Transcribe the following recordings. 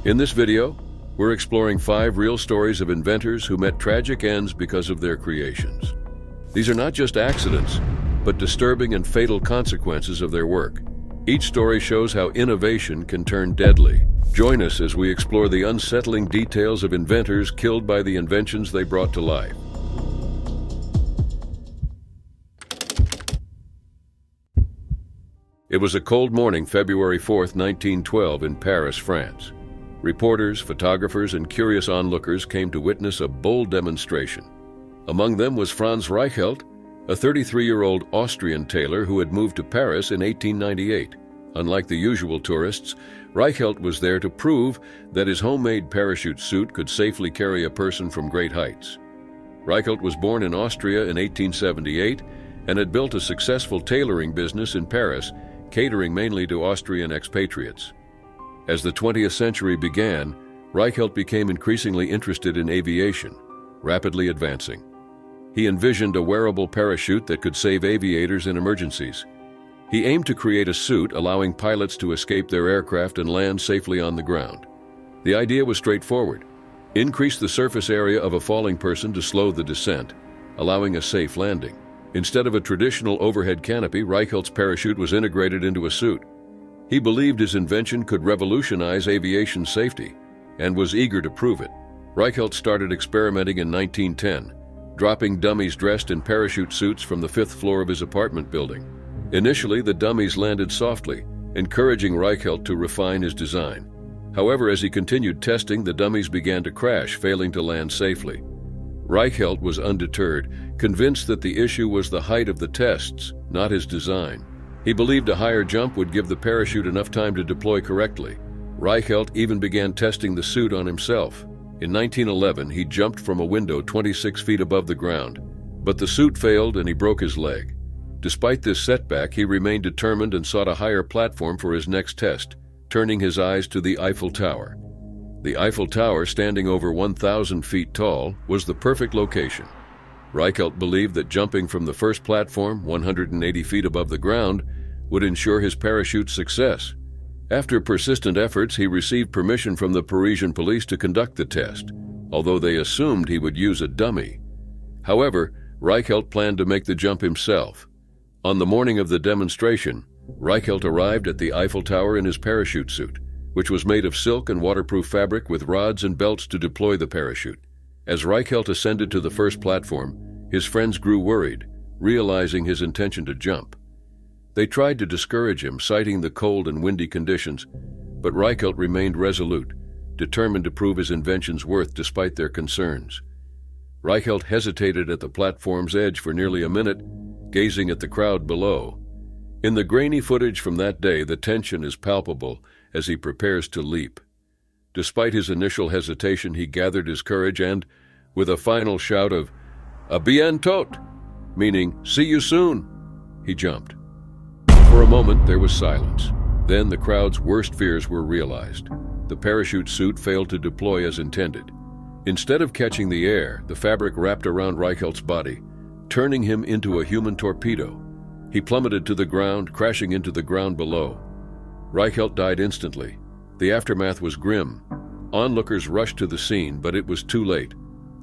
In this video, we're exploring 5 real stories of inventors who met tragic ends because of their creations. These are not just accidents, but disturbing and fatal consequences of their work. Each story shows how innovation can turn deadly. Join us as we explore the unsettling details of inventors killed by the inventions they brought to life. It was a cold morning, February 4th, 1912, in Paris, France. Reporters, photographers, and curious onlookers came to witness a bold demonstration. Among them was Franz Reichelt, a 33-year-old Austrian tailor who had moved to Paris in 1898. Unlike the usual tourists, Reichelt was there to prove that his homemade parachute suit could safely carry a person from great heights. Reichelt was born in Austria in 1878 and had built a successful tailoring business in Paris, catering mainly to Austrian expatriates. As the 20th century began, Reichelt became increasingly interested in aviation, rapidly advancing. He envisioned a wearable parachute that could save aviators in emergencies. He aimed to create a suit allowing pilots to escape their aircraft and land safely on the ground. The idea was straightforward: increase the surface area of a falling person to slow the descent, allowing a safe landing. Instead of a traditional overhead canopy, Reichelt's parachute was integrated into a suit. He believed his invention could revolutionize aviation safety and was eager to prove it. Reichelt started experimenting in 1910, dropping dummies dressed in parachute suits from the 5th floor of his apartment building. Initially, the dummies landed softly, encouraging Reichelt to refine his design. However, as he continued testing, the dummies began to crash, failing to land safely. Reichelt was undeterred, convinced that the issue was the height of the tests, not his design. He believed a higher jump would give the parachute enough time to deploy correctly. Reichelt even began testing the suit on himself. In 1911, he jumped from a window 26 feet above the ground, but the suit failed and he broke his leg. Despite this setback, he remained determined and sought a higher platform for his next test, turning his eyes to the Eiffel Tower. The Eiffel Tower, standing over 1,000 feet tall, was the perfect location. Reichelt believed that jumping from the first platform, 180 feet above the ground, would ensure his parachute's success. After persistent efforts, he received permission from the Parisian police to conduct the test, although they assumed he would use a dummy. However, Reichelt planned to make the jump himself. On the morning of the demonstration, Reichelt arrived at the Eiffel Tower in his parachute suit, which was made of silk and waterproof fabric with rods and belts to deploy the parachute. As Reichelt ascended to the first platform, his friends grew worried, realizing his intention to jump. They tried to discourage him, citing the cold and windy conditions, but Reichelt remained resolute, determined to prove his invention's worth despite their concerns. Reichelt hesitated at the platform's edge for nearly a minute, gazing at the crowd below. In the grainy footage from that day, the tension is palpable as he prepares to leap. Despite his initial hesitation, he gathered his courage and, with a final shout of "A bientôt," meaning "see you soon," he jumped. For a moment, there was silence. Then the crowd's worst fears were realized. The parachute suit failed to deploy as intended. Instead of catching the air, the fabric wrapped around Reichelt's body, turning him into a human torpedo. He plummeted to the ground, crashing into the ground below. Reichelt died instantly. The aftermath was grim. Onlookers rushed to the scene, but it was too late.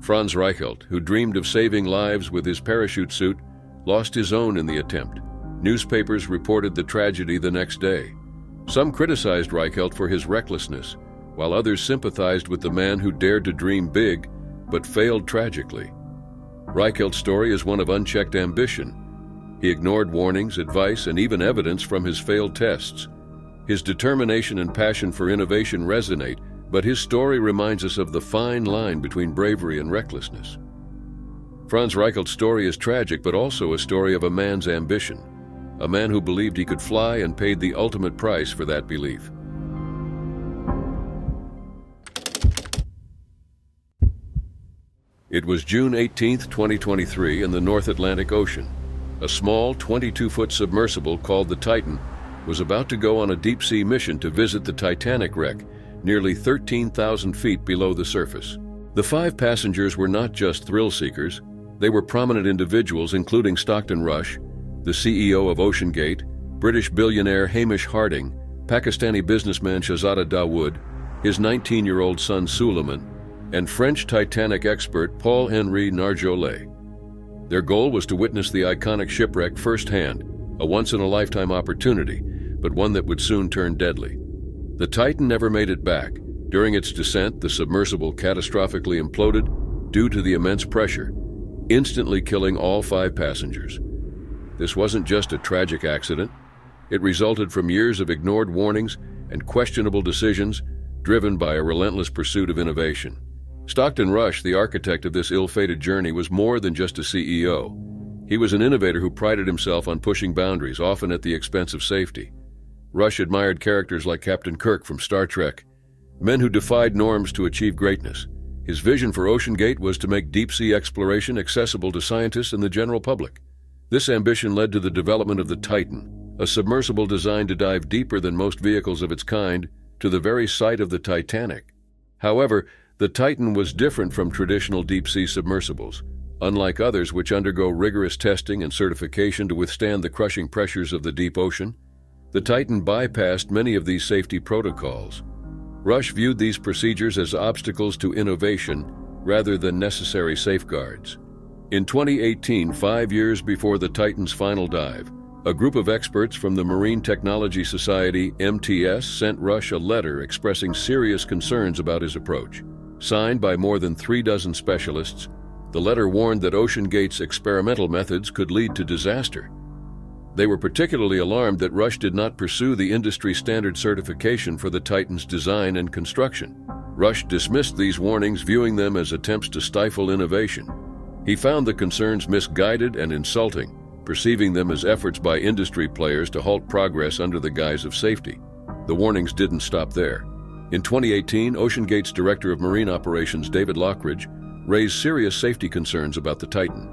Franz Reichelt, who dreamed of saving lives with his parachute suit, lost his own in the attempt. Newspapers reported the tragedy the next day. Some criticized Reichelt for his recklessness, while others sympathized with the man who dared to dream big, but failed tragically. Reichelt's story is one of unchecked ambition. He ignored warnings, advice, and even evidence from his failed tests. His determination and passion for innovation resonate, but his story reminds us of the fine line between bravery and recklessness. Franz Reichelt's story is tragic, but also a story of a man's ambition, a man who believed he could fly and paid the ultimate price for that belief. It was June 18, 2023, in the North Atlantic Ocean. A small 22-foot submersible called the Titan was about to go on a deep-sea mission to visit the Titanic wreck, nearly 13,000 feet below the surface. The 5 passengers were not just thrill-seekers. They were prominent individuals, including Stockton Rush, the CEO of OceanGate, British billionaire Hamish Harding, Pakistani businessman Shahzada Dawood, his 19-year-old son Suleiman, and French Titanic expert Paul-Henri Nargeolet. Their goal was to witness the iconic shipwreck firsthand, a once-in-a-lifetime opportunity, but one that would soon turn deadly. The Titan never made it back. During its descent, the submersible catastrophically imploded due to the immense pressure, instantly killing all 5 passengers. This wasn't just a tragic accident. It resulted from years of ignored warnings and questionable decisions driven by a relentless pursuit of innovation. Stockton Rush, the architect of this ill-fated journey, was more than just a CEO. He was an innovator who prided himself on pushing boundaries, often at the expense of safety. Rush admired characters like Captain Kirk from Star Trek, men who defied norms to achieve greatness. His vision for OceanGate was to make deep-sea exploration accessible to scientists and the general public. This ambition led to the development of the Titan, a submersible designed to dive deeper than most vehicles of its kind to the very site of the Titanic. However, the Titan was different from traditional deep-sea submersibles. Unlike others which undergo rigorous testing and certification to withstand the crushing pressures of the deep ocean, the Titan bypassed many of these safety protocols. Rush viewed these procedures as obstacles to innovation rather than necessary safeguards. In 2018, 5 years before the Titan's final dive, a group of experts from the Marine Technology Society, MTS, sent Rush a letter expressing serious concerns about his approach. Signed by more than 36 specialists, the letter warned that OceanGate's experimental methods could lead to disaster. They were particularly alarmed that Rush did not pursue the industry standard certification for the Titan's design and construction. Rush dismissed these warnings, viewing them as attempts to stifle innovation. He found the concerns misguided and insulting, perceiving them as efforts by industry players to halt progress under the guise of safety. The warnings didn't stop there. In 2018, OceanGate's Director of Marine Operations, David Lockridge, raised serious safety concerns about the Titan.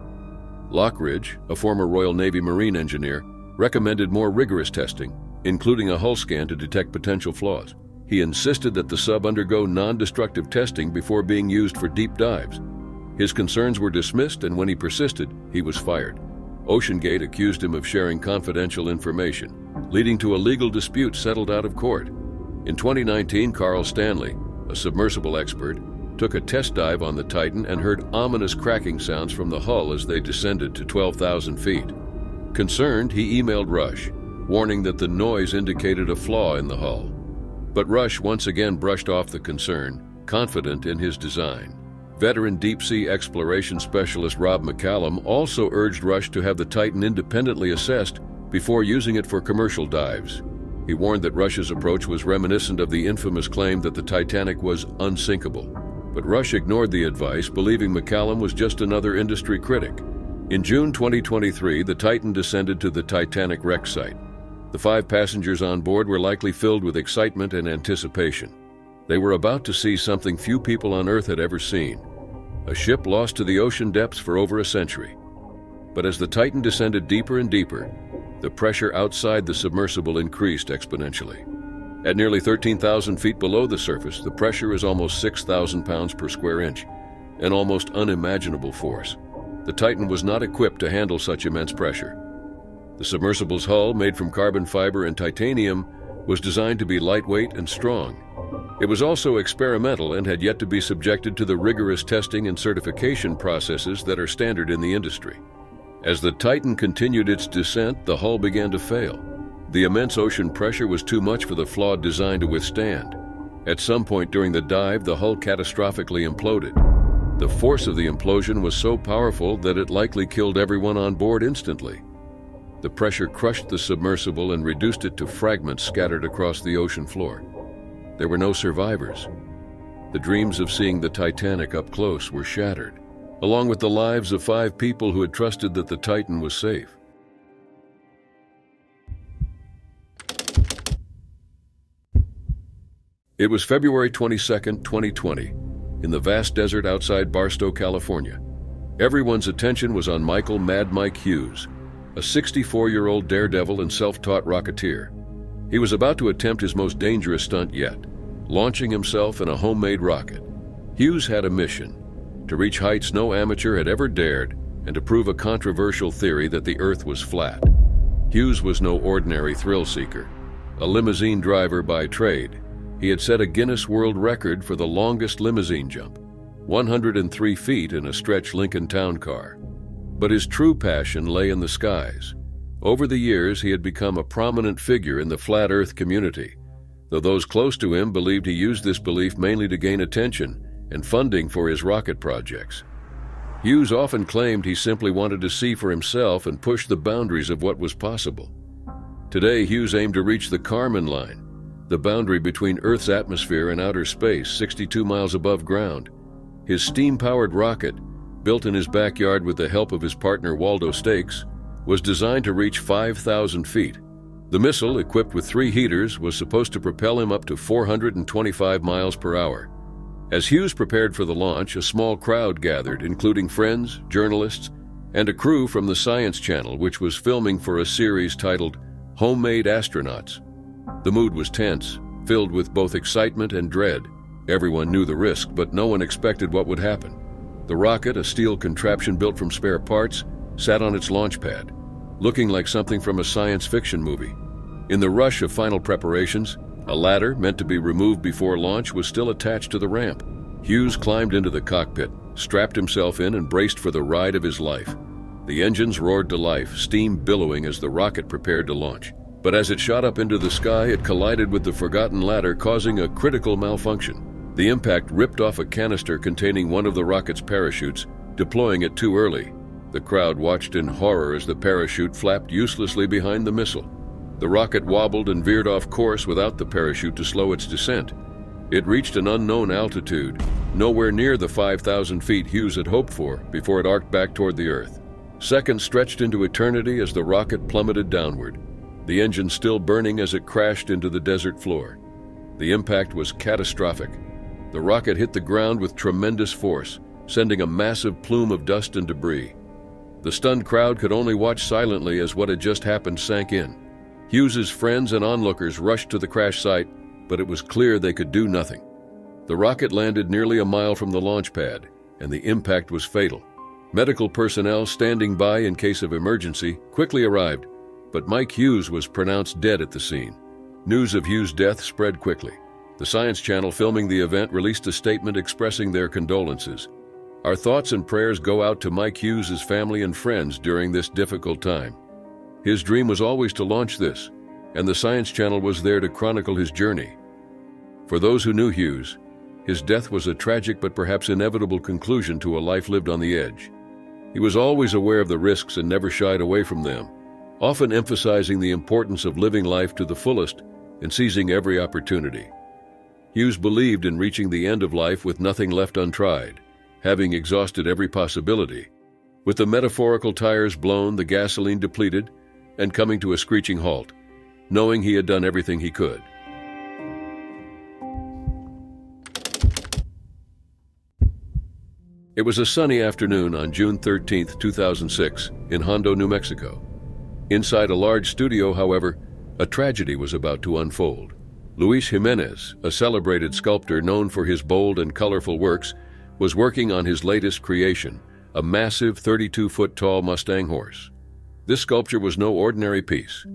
Lockridge, a former Royal Navy Marine engineer, recommended more rigorous testing, including a hull scan to detect potential flaws. He insisted that the sub undergo non-destructive testing before being used for deep dives. His concerns were dismissed, and when he persisted, he was fired. OceanGate accused him of sharing confidential information, leading to a legal dispute settled out of court. In 2019, Carl Stanley, a submersible expert, took a test dive on the Titan and heard ominous cracking sounds from the hull as they descended to 12,000 feet. Concerned, he emailed Rush, warning that the noise indicated a flaw in the hull. But Rush once again brushed off the concern, confident in his design. Veteran deep-sea exploration specialist Rob McCallum also urged Rush to have the Titan independently assessed before using it for commercial dives. He warned that Rush's approach was reminiscent of the infamous claim that the Titanic was unsinkable. But Rush ignored the advice, believing McCallum was just another industry critic. In June 2023, the Titan descended to the Titanic wreck site. The 5 passengers on board were likely filled with excitement and anticipation. They were about to see something few people on Earth had ever seen: a ship lost to the ocean depths for over a century. But as the Titan descended deeper and deeper, the pressure outside the submersible increased exponentially. At nearly 13,000 feet below the surface, the pressure is almost 6,000 pounds per square inch, an almost unimaginable force. The Titan was not equipped to handle such immense pressure. The submersible's hull, made from carbon fiber and titanium, was designed to be lightweight and strong. It was also experimental and had yet to be subjected to the rigorous testing and certification processes that are standard in the industry. As the Titan continued its descent, the hull began to fail. The immense ocean pressure was too much for the flawed design to withstand. At some point during the dive, the hull catastrophically imploded. The force of the implosion was so powerful that it likely killed everyone on board instantly. The pressure crushed the submersible and reduced it to fragments scattered across the ocean floor. There were no survivors. The dreams of seeing the Titanic up close were shattered, along with the lives of 5 people who had trusted that the Titan was safe. It was February 22, 2020, in the vast desert outside Barstow, California. Everyone's attention was on Michael "Mad Mike" Hughes, a 64-year-old daredevil and self-taught rocketeer. He was about to attempt his most dangerous stunt yet, launching himself in a homemade rocket. Hughes had a mission: to reach heights no amateur had ever dared and to prove a controversial theory that the Earth was flat. Hughes was no ordinary thrill seeker, a limousine driver by trade. He had set a Guinness World Record for the longest limousine jump, 103 feet in a stretch Lincoln Town Car. But his true passion lay in the skies. Over the years, he had become a prominent figure in the flat Earth community, though those close to him believed he used this belief mainly to gain attention and funding for his rocket projects. Hughes often claimed he simply wanted to see for himself and push the boundaries of what was possible. Today, Hughes aimed to reach the Kármán line, the boundary between Earth's atmosphere and outer space, 62 miles above ground. His steam-powered rocket, built in his backyard with the help of his partner Waldo Stakes, was designed to reach 5,000 feet. The missile, equipped with 3 heaters, was supposed to propel him up to 425 miles per hour. As Hughes prepared for the launch, a small crowd gathered, including friends, journalists, and a crew from the Science Channel, which was filming for a series titled Homemade Astronauts. The mood was tense, filled with both excitement and dread. Everyone knew the risk, but no one expected what would happen. The rocket, a steel contraption built from spare parts, sat on its launch pad, looking like something from a science fiction movie. In the rush of final preparations, a ladder, meant to be removed before launch, was still attached to the ramp. Hughes climbed into the cockpit, strapped himself in, and braced for the ride of his life. The engines roared to life, steam billowing as the rocket prepared to launch. But as it shot up into the sky, it collided with the forgotten ladder, causing a critical malfunction. The impact ripped off a canister containing one of the rocket's parachutes, deploying it too early. The crowd watched in horror as the parachute flapped uselessly behind the missile. The rocket wobbled and veered off course without the parachute to slow its descent. It reached an unknown altitude, nowhere near the 5,000 feet Hughes had hoped for, before it arced back toward the Earth. Seconds stretched into eternity as the rocket plummeted downward, the engine still burning as it crashed into the desert floor. The impact was catastrophic. The rocket hit the ground with tremendous force, sending a massive plume of dust and debris. The stunned crowd could only watch silently as what had just happened sank in. Hughes's friends and onlookers rushed to the crash site, but it was clear they could do nothing. The rocket landed nearly a mile from the launch pad, and the impact was fatal. Medical personnel standing by in case of emergency quickly arrived, but Mike Hughes was pronounced dead at the scene. News of Hughes' death spread quickly. The Science Channel filming the event released a statement expressing their condolences. Our thoughts and prayers go out to Mike Hughes' family and friends during this difficult time. His dream was always to launch this, and the Science Channel was there to chronicle his journey. For those who knew Hughes, his death was a tragic but perhaps inevitable conclusion to a life lived on the edge. He was always aware of the risks and never shied away from them, often emphasizing the importance of living life to the fullest and seizing every opportunity. Hughes believed in reaching the end of life with nothing left untried, having exhausted every possibility, with the metaphorical tires blown, the gasoline depleted, and coming to a screeching halt, knowing he had done everything he could. It was a sunny afternoon on June 13, 2006, in Hondo, New Mexico. Inside a large studio, however, a tragedy was about to unfold. Luis Jimenez, a celebrated sculptor known for his bold and colorful works, was working on his latest creation, a massive 32-foot-tall Mustang horse. This sculpture was no ordinary piece.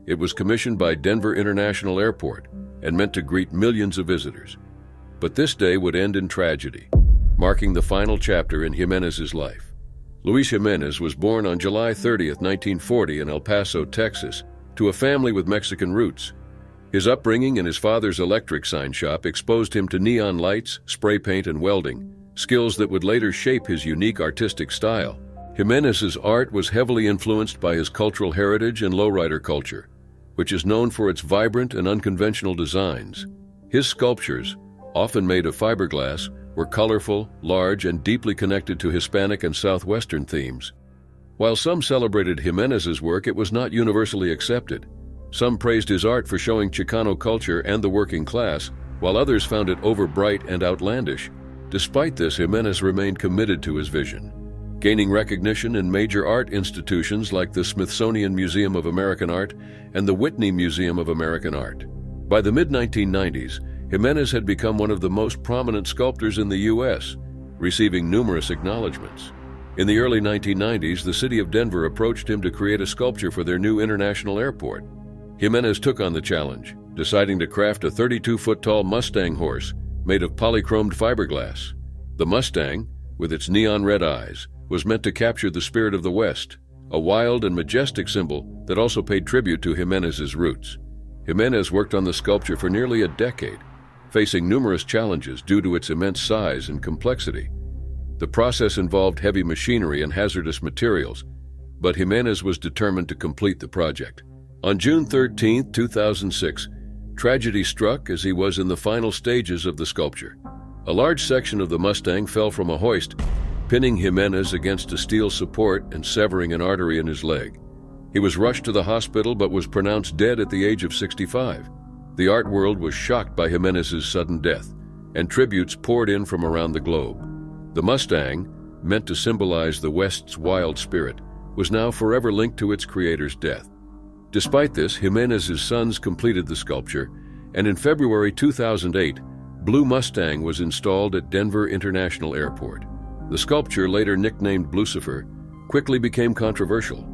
It was commissioned by Denver International Airport and meant to greet millions of visitors. But this day would end in tragedy, marking the final chapter in Jimenez's life. Luis Jimenez was born on July 30, 1940 in El Paso, Texas, to a family with Mexican roots. His upbringing in his father's electric sign shop exposed him to neon lights, spray paint, and welding, skills that would later shape his unique artistic style. Jimenez's art was heavily influenced by his cultural heritage and lowrider culture, which is known for its vibrant and unconventional designs. His sculptures, often made of fiberglass, were colorful, large, and deeply connected to Hispanic and Southwestern themes. While some celebrated Jimenez's work, it was not universally accepted. Some praised his art for showing Chicano culture and the working class, while others found it overbright and outlandish. Despite this, Jimenez remained committed to his vision, gaining recognition in major art institutions like the Smithsonian Museum of American Art and the Whitney Museum of American Art. By the mid-1990s, Jimenez had become one of the most prominent sculptors in the U.S., receiving numerous acknowledgments. In the early 1990s, the city of Denver approached him to create a sculpture for their new international airport. Jimenez took on the challenge, deciding to craft a 32-foot-tall Mustang horse made of polychromed fiberglass. The Mustang, with its neon red eyes, was meant to capture the spirit of the West, a wild and majestic symbol that also paid tribute to Jimenez's roots. Jimenez worked on the sculpture for nearly a decade, facing numerous challenges due to its immense size and complexity. The process involved heavy machinery and hazardous materials, but Jimenez was determined to complete the project. On June 13, 2006, tragedy struck as he was in the final stages of the sculpture. A large section of the Mustang fell from a hoist, pinning Jimenez against a steel support and severing an artery in his leg. He was rushed to the hospital but was pronounced dead at the age of 65. The art world was shocked by Jimenez's sudden death, and tributes poured in from around the globe. The Mustang, meant to symbolize the West's wild spirit, was now forever linked to its creator's death. Despite this, Jimenez's sons completed the sculpture, and in February 2008, Blue Mustang was installed at Denver International Airport. The sculpture, later nicknamed Blucifer, quickly became controversial.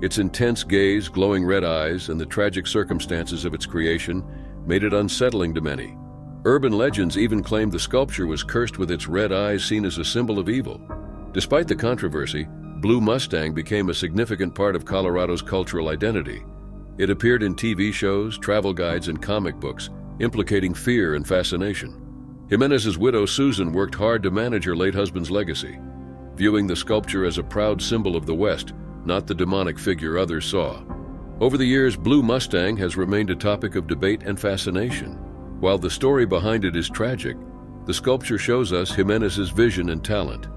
Its intense gaze, glowing red eyes, and the tragic circumstances of its creation made it unsettling to many. Urban legends even claimed the sculpture was cursed with its red eyes seen as a symbol of evil. Despite the controversy, Blue Mustang became a significant part of Colorado's cultural identity. It appeared in TV shows, travel guides, and comic books, implicating fear and fascination. Jimenez's widow Susan worked hard to manage her late husband's legacy, viewing the sculpture as a proud symbol of the West, not the demonic figure others saw. Over the years, Blue Mustang has remained a topic of debate and fascination. While the story behind it is tragic, the sculpture shows us Jimenez's vision and talent,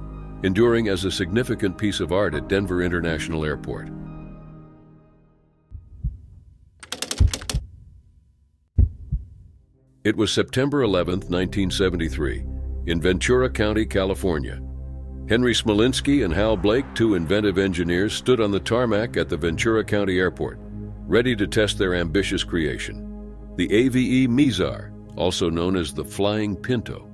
enduring as a significant piece of art at Denver International Airport. It was September 11, 1973, in Ventura County, California. Henry Smolinski and Hal Blake, two inventive engineers, stood on the tarmac at the Ventura County Airport, ready to test their ambitious creation, the AVE Mizar, also known as the Flying Pinto.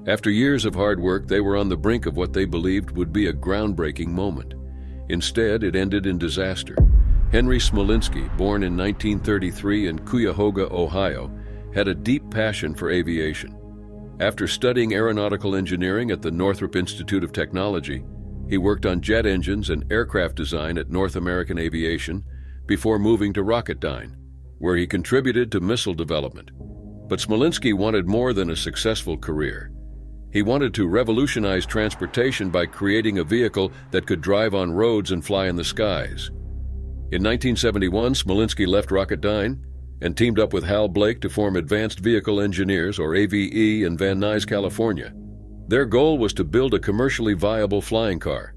After years of hard work, they were on the brink of what they believed would be a groundbreaking moment. Instead, it ended in disaster. Henry Smolinski, born in 1933 in Cuyahoga, Ohio, had a deep passion for aviation. After studying aeronautical engineering at the Northrop Institute of Technology, he worked on jet engines and aircraft design at North American Aviation before moving to Rocketdyne, where he contributed to missile development. But Smolinski wanted more than a successful career. He wanted to revolutionize transportation by creating a vehicle that could drive on roads and fly in the skies. In 1971, Smolinski left Rocketdyne and teamed up with Hal Blake to form Advanced Vehicle Engineers, or AVE, in Van Nuys, California. Their goal was to build a commercially viable flying car.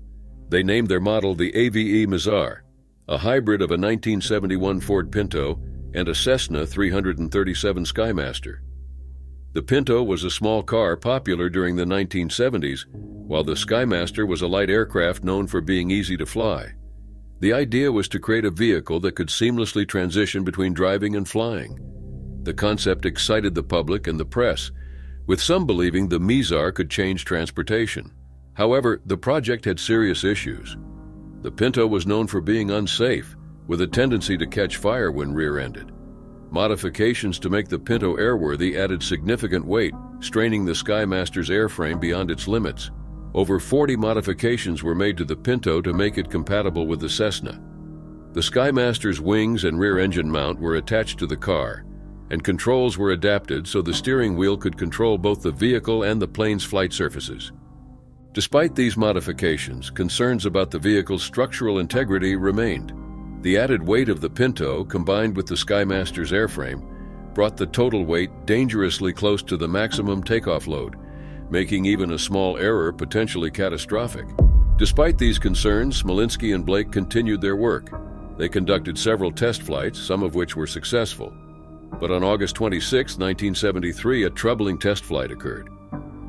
They named their model the AVE Mizar, a hybrid of a 1971 Ford Pinto and a Cessna 337 Skymaster. The Pinto was a small car popular during the 1970s, while the Skymaster was a light aircraft known for being easy to fly. The idea was to create a vehicle that could seamlessly transition between driving and flying. The concept excited the public and the press, with some believing the Mizar could change transportation. However, the project had serious issues. The Pinto was known for being unsafe, with a tendency to catch fire when rear-ended. Modifications to make the Pinto airworthy added significant weight, straining the Skymaster's airframe beyond its limits. Over 40 modifications were made to the Pinto to make it compatible with the Cessna. The Skymaster's wings and rear engine mount were attached to the car, and controls were adapted so the steering wheel could control both the vehicle and the plane's flight surfaces. Despite these modifications, concerns about the vehicle's structural integrity remained. The added weight of the Pinto, combined with the Skymaster's airframe, brought the total weight dangerously close to the maximum takeoff load, making even a small error potentially catastrophic. Despite these concerns, Smolinski and Blake continued their work. They conducted several test flights, some of which were successful. But on August 26, 1973, a troubling test flight occurred.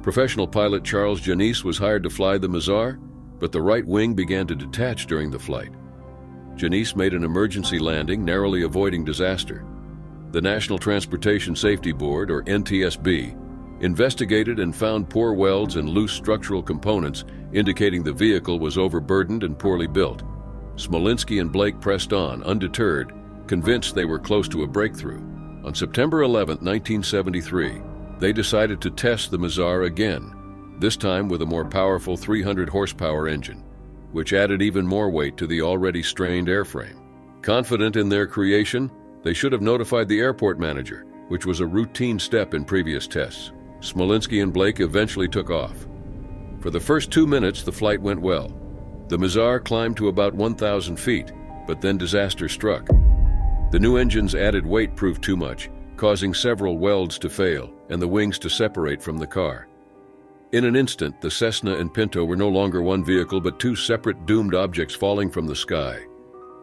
Professional pilot Charles Janice was hired to fly the Mizar, but the right wing began to detach during the flight. Janice made an emergency landing, narrowly avoiding disaster. The National Transportation Safety Board, or NTSB, investigated and found poor welds and loose structural components, indicating the vehicle was overburdened and poorly built. Smolinski and Blake pressed on, undeterred, convinced they were close to a breakthrough. On September 11, 1973, they decided to test the Mizar again, this time with a more powerful 300 horsepower engine, which added even more weight to the already strained airframe. Confident in their creation, they should have notified the airport manager, which was a routine step in previous tests. Smolinski and Blake eventually took off. For the first 2 minutes, the flight went well. The Mizar climbed to about 1,000 feet, but then disaster struck. The new engine's added weight proved too much, causing several welds to fail and the wings to separate from the car. In an instant, the Cessna and Pinto were no longer one vehicle but two separate doomed objects falling from the sky.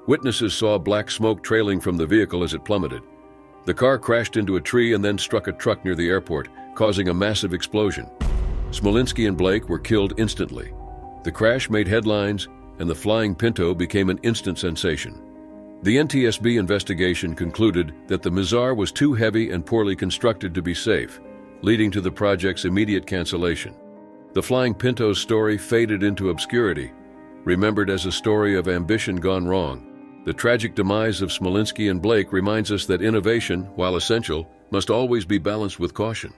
Witnesses saw black smoke trailing from the vehicle as it plummeted. The car crashed into a tree and then struck a truck near the airport, causing a massive explosion. Smolinski and Blake were killed instantly. The crash made headlines, and the flying Pinto became an instant sensation. The NTSB investigation concluded that the Mizar was too heavy and poorly constructed to be safe, leading to the project's immediate cancellation. The Flying Pinto's story faded into obscurity, remembered as a story of ambition gone wrong. The tragic demise of Smolinski and Blake reminds us that innovation, while essential, must always be balanced with caution.